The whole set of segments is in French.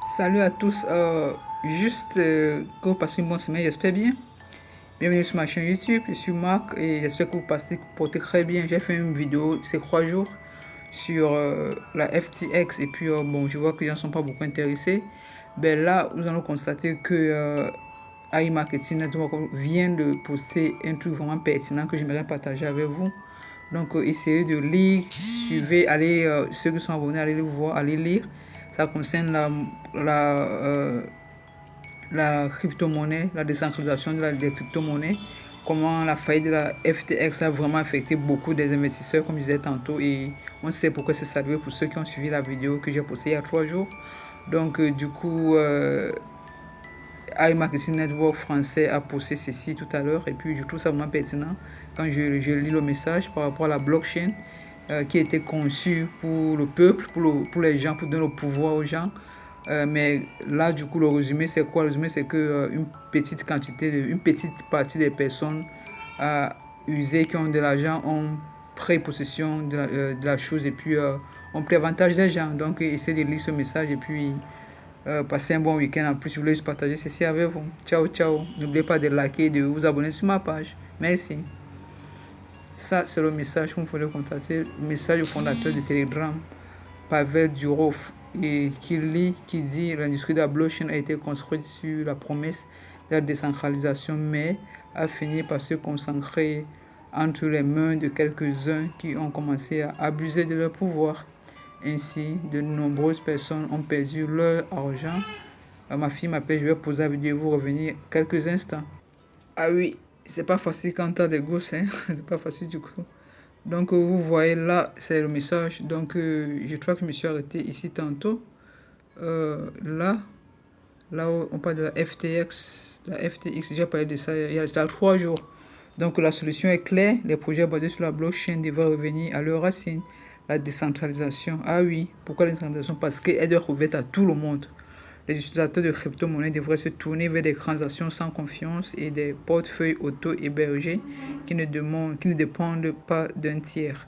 Salut à tous, juste que vous passez une bonne semaine, j'espère bien. Bienvenue sur ma chaîne YouTube, je suis Marc et j'espère que vous portez très bien. J'ai fait une vidéo ces 3 jours sur la FTX et puis bon, je vois que les gens ne sont pas beaucoup intéressés. Ben là, nous allons constater que iMarketing Network vient de poster un truc vraiment pertinent que j'aimerais partager avec vous. Donc, essayez de lire, suivez, allez, ceux qui sont abonnés, allez le voir, allez lire. Ça concerne la, euh, la crypto-monnaie, la décentralisation des crypto-monnaies, comment la faillite de la FTX a vraiment affecté beaucoup des investisseurs, comme je disais tantôt, et on sait pourquoi c'est salué pour ceux qui ont suivi la vidéo que j'ai postée il y a 3 jours. Donc, du coup, iMarketing Network français a posté ceci tout à l'heure, et puis je trouve ça vraiment pertinent quand je lis le message par rapport à la blockchain qui a été conçue pour le peuple, pour les gens, pour donner le pouvoir aux gens. Mais là, du coup, le résumé, c'est quoi? Le résumé, c'est que une petite partie des personnes usées qui ont de l'argent ont pris possession de la chose et puis ont pris avantage des gens. Donc, essayez de lire ce message et puis passez un bon week-end. En plus, je voulais juste partager ceci avec vous. Ciao, ciao. N'oubliez pas de liker et de vous abonner sur ma page. Merci. Ça, c'est le message que vous pouvez contacter. Le message du fondateur de Telegram, Pavel Durov, et qui dit l'industrie de la blockchain a été construite sur la promesse de la décentralisation, mais a fini par se concentrer entre les mains de quelques-uns qui ont commencé à abuser de leur pouvoir. Ainsi, de nombreuses personnes ont perdu leur argent. Ma fille m'appelle, je vais poser la vidéo et vous revenir quelques instants. Ah oui, c'est pas facile quand t'as des gosses, hein. C'est pas facile du coup. Donc vous voyez là, c'est le message. Donc je crois que je me suis arrêté ici tantôt. Là, là où on parle de la FTX, j'ai parlé de ça il y a 3 jours. Donc la solution est claire, les projets basés sur la blockchain devraient revenir à leur racine. La décentralisation, ah oui, pourquoi la décentralisation? Parce qu'elle doit être ouverte à tout le monde. Les utilisateurs de crypto-monnaies devraient se tourner vers des transactions sans confiance et des portefeuilles auto-hébergés qui ne dépendent pas d'un tiers.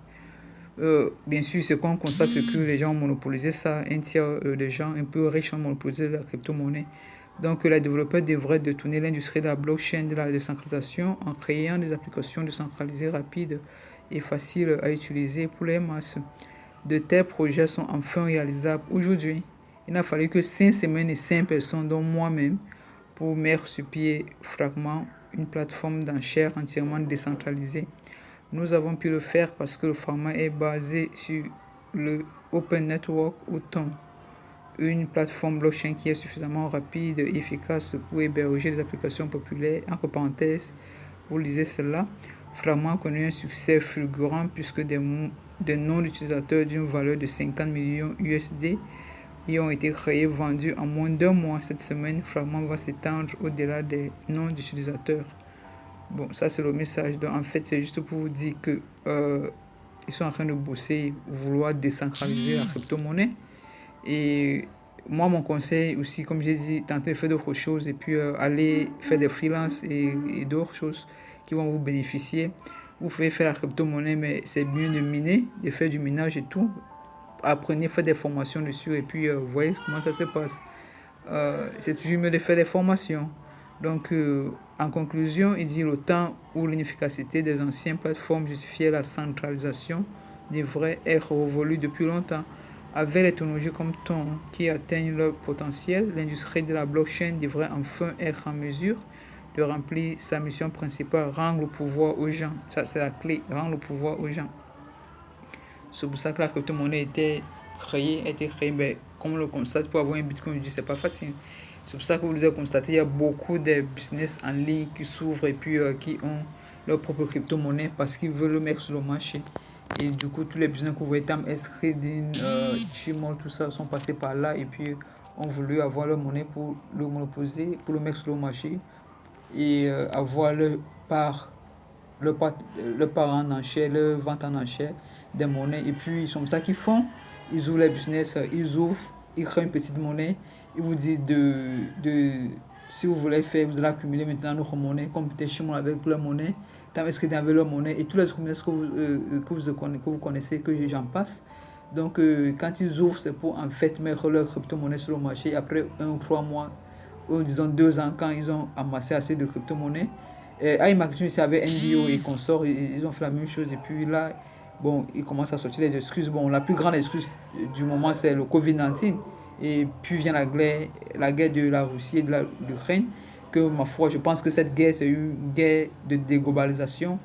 Bien sûr, ce qu'on constate, c'est que les gens ont monopolisé ça. Un tiers des gens un peu riches ont monopolisé la crypto-monnaie. Donc, les développeurs devraient détourner l'industrie de la blockchain de la décentralisation en créant des applications décentralisées rapides et faciles à utiliser pour les masses. De tels projets sont enfin réalisables aujourd'hui. Il n'a fallu que 5 semaines et 5 personnes, dont moi-même, pour mettre sur pied Fragment, une plateforme d'enchères entièrement décentralisée. Nous avons pu le faire parce que le Fragment est basé sur le Open Network Auton, une plateforme blockchain qui est suffisamment rapide et efficace pour héberger des applications populaires. Entre parenthèses, vous lisez cela. Fragment a connu un succès fulgurant puisque des noms d'utilisateurs d'une valeur de 50 millions USD y ont été créés, vendus en moins d'un mois. Cette semaine, Fragment va s'étendre au-delà des noms d'utilisateurs. Bon, ça c'est le message. Donc en fait, c'est juste pour vous dire que ils sont en train de bosser, vouloir décentraliser la crypto-monnaie. Et moi, mon conseil aussi, comme j'ai dit, tenter de faire d'autres choses et puis aller faire des freelances et d'autres choses qui vont vous bénéficier. Vous pouvez faire la crypto-monnaie, mais c'est mieux de miner, de faire du minage et tout. Apprenez, faites des formations dessus et puis voyez comment ça se passe. C'est toujours mieux de faire des formations. Donc, en conclusion, il dit le temps où l'inefficacité des anciennes plateformes justifiait la centralisation devrait être révolue depuis longtemps. Avec les technologies comme Ton qui atteignent leur potentiel, l'industrie de la blockchain devrait enfin être en mesure de remplir sa mission principale, rendre le pouvoir aux gens. Ça, c'est la clé, rendre le pouvoir aux gens. C'est pour ça que la crypto-monnaie a été créée, mais comme on le constate, pour avoir un bitcoin aujourd'hui, c'est pas facile. C'est pour ça que vous avez constaté, il y a beaucoup de business en ligne qui s'ouvrent et puis qui ont leur propre crypto-monnaie parce qu'ils veulent le mettre sur le marché. Et du coup, tous les business que vous voyez, Tam Trading, Chimol, tout ça, sont passés par là et puis ont voulu avoir leur monnaie pour le monopoliser, pour le mettre sur le marché et avoir leur part en enchère, leur vente en enchère des monnaies. Et puis, ils sont ça qu'ils font. Ils ouvrent les business, ils créent une petite monnaie. Ils vous disent si vous voulez faire, vous allez accumuler maintenant notre monnaie, comme peut-être chez moi avec leur monnaie, tant est-ce que avec leur monnaie, et tous les business que vous connaissez, que j'en passe, Donc, quand ils ouvrent, c'est pour en fait mettre leur crypto-monnaie sur le marché. Après 1 ou 3 mois, ou disons 2 ans, quand ils ont amassé assez de crypto-monnaies. iMarketing, c'est avec NBO et consorts, ils ont fait la même chose. Et puis là, bon, ils commencent à sortir les excuses. Bon, la plus grande excuse du moment, c'est le Covid-19. Et puis vient la guerre de la Russie et de l'Ukraine. Que ma foi, je pense que cette guerre, c'est une guerre de déglobalisation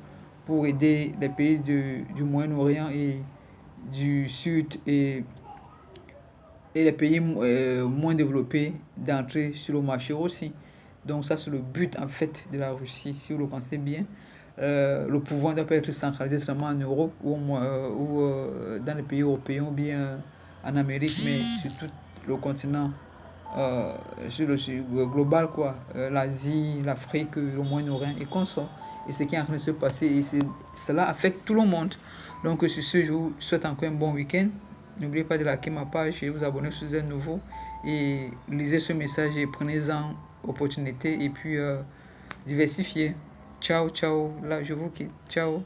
pour aider les pays du Moyen-Orient et du Sud et les pays moins développés d'entrer sur le marché aussi. Donc ça, c'est le but en fait de la Russie, si vous le pensez bien. Le pouvoir ne doit pas être centralisé seulement en Europe ou dans les pays européens ou bien en Amérique, mais sur tout le continent, sur global, quoi. L'Asie, l'Afrique, le Moyen-Orient et consorts. Et ce qui est en train de se passer, et cela affecte tout le monde. Donc sur ce, je vous souhaite encore un bon week-end. N'oubliez pas de liker ma page et vous abonner si vous êtes nouveau. Et lisez ce message et prenez-en opportunité et puis diversifiez. Ciao, ciao. Là, je vous quitte. Ciao.